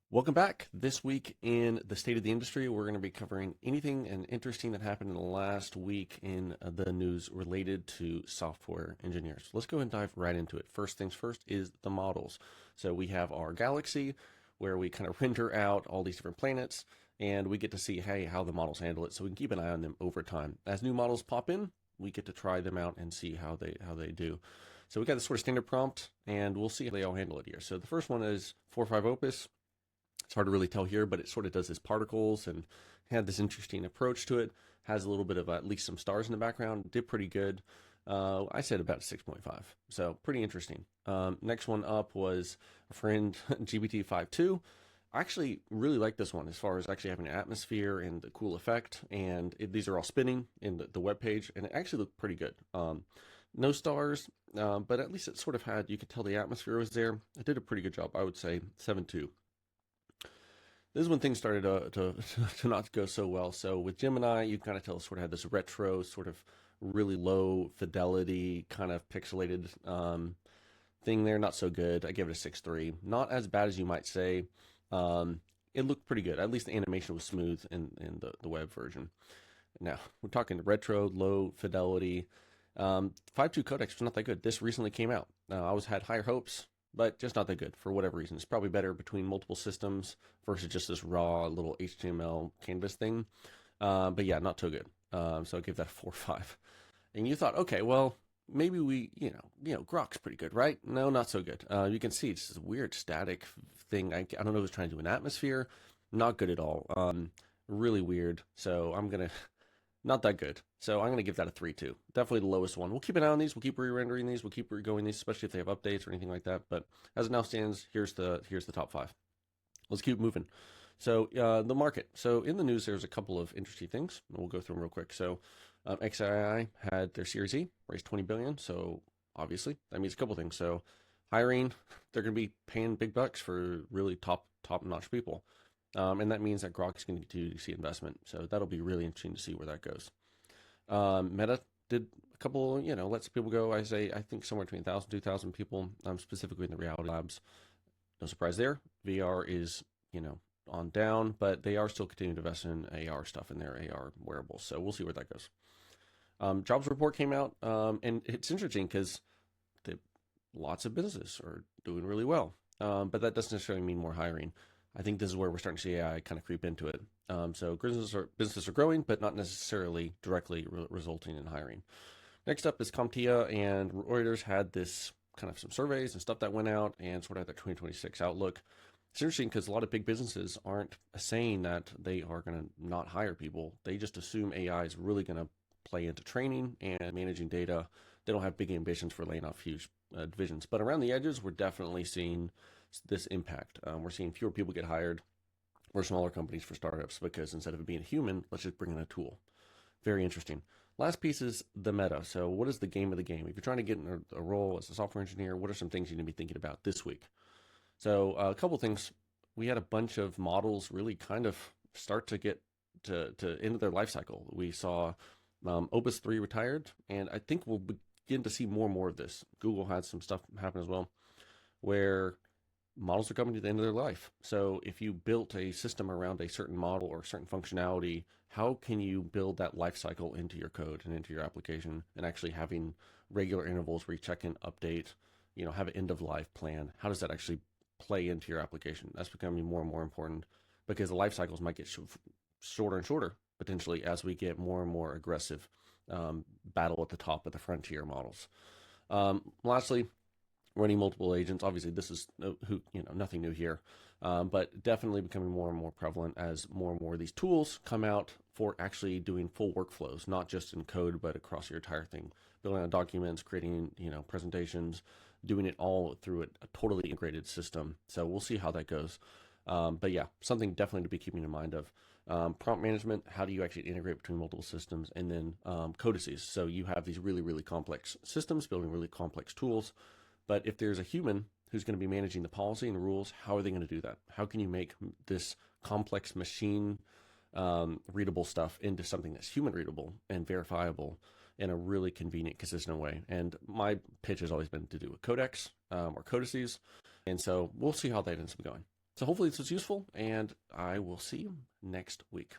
Welcome back. This week in the state of the industry, we're going to be covering anything and interesting that happened in the last week in the news related to software engineers. Let's go and dive right into it. First things first is the models. So we have our galaxy where we kind of render out all these different planets and we get to see, hey, how the models handle it so we can keep an eye on them over time. As new models pop in, we get to try them out and see how they do. So we got this sort of standard prompt and we'll see how they all handle it here. So the first one is 4.5 Opus. It's hard to really tell here, but it sort of does his particles and had this interesting approach to it. Has a little bit of at least some stars in the background. Did pretty good. I said about 6.5, so pretty interesting. Next one up was a friend GPT-5.2. I actually really like this one as far as actually having an atmosphere and the cool effect. And these are all spinning in the web page, and it actually looked pretty good. No stars, but at least it sort of had, you could tell the atmosphere was there. It did a pretty good job. I would say 7.2. This is when things started to not go so well. So with Gemini, you kind of tell sort of had this retro, sort of really low fidelity, kind of pixelated thing there. Not so good. I gave it a 6.3. Not as bad as you might say. It looked pretty good. At least the animation was smooth in the web version. Now, we're talking retro, low fidelity. 5.2 codecs was not that good. This recently came out. I had higher hopes, but just not that good for whatever reason. It's probably better between multiple systems versus just this raw little HTML canvas thing. But yeah, not so good. So I give that a 4.5. And you thought, okay, well, maybe Grok's pretty good, right? No, not so good. You can see it's this weird static thing. I don't know if it's trying to do an atmosphere. Not good at all. Really weird. So not that good. So I'm going to give that a 3.2. Definitely the lowest one. We'll keep an eye on these. We'll keep re-rendering these. We'll keep going these, especially if they have updates or anything like that. But as it now stands, here's the top 5. Let's keep moving. So the market. So in the news, there's a couple of interesting things. We'll go through them real quick. So XAI had their Series E, raised 20 billion. So obviously that means a couple things. So hiring, they're going to be paying big bucks for really top-notch people. And that means that Grok is going to continue to see investment. So that'll be really interesting to see where that goes. Meta did a couple, lets people go. I think somewhere between 1,000, 2,000 people, specifically in the Reality Labs. No surprise there. VR is, on down, but they are still continuing to invest in AR stuff in their AR wearables. So we'll see where that goes. Jobs report came out, and it's interesting because lots of businesses are doing really well. But that doesn't necessarily mean more hiring. I think this is where we're starting to see AI kind of creep into it. So businesses are growing, but not necessarily directly resulting in hiring. Next up is CompTIA and Reuters had this kind of some surveys and stuff that went out and sort of their 2026 outlook. It's interesting because a lot of big businesses aren't saying that they are going to not hire people. They just assume AI is really going to play into training and managing data. They don't have big ambitions for laying off huge divisions. But around the edges, we're definitely seeing this impact. We're seeing fewer people get hired or smaller companies for startups because instead of it being a human, let's just bring in a tool. Very interesting. Last piece is the meta. So what is the game of the game? If you're trying to get in a role as a software engineer, what are some things you need to be thinking about this week? So a couple things. We had a bunch of models really kind of start to get to end their life cycle. We saw Opus 3 retired, and I think we'll begin to see more and more of this. Google had some stuff happen as well, where models are coming to the end of their life. So if you built a system around a certain model or certain functionality, how can you build that life cycle into your code and into your application and actually having regular intervals where you check in, update, have an end of life plan? How does that actually play into your application? That's becoming more and more important because the life cycles might get shorter and shorter potentially as we get more and more aggressive battle at the top of the frontier models. Lastly, running multiple agents. Obviously, this is nothing new here, but definitely becoming more and more prevalent as more and more of these tools come out for actually doing full workflows, not just in code, but across your entire thing, building out documents, creating presentations, doing it all through a totally integrated system. So we'll see how that goes. But yeah, something definitely to be keeping in mind of. Prompt management, how do you actually integrate between multiple systems? And then codices. So you have these really, really complex systems, building really complex tools. But if there's a human who's going to be managing the policy and the rules, how are they going to do that? How can you make this complex machine readable stuff into something that's human readable and verifiable in a really convenient, consistent way? And my pitch has always been to do a codex or codices. And so we'll see how that ends up going. So hopefully this was useful, and I will see you next week.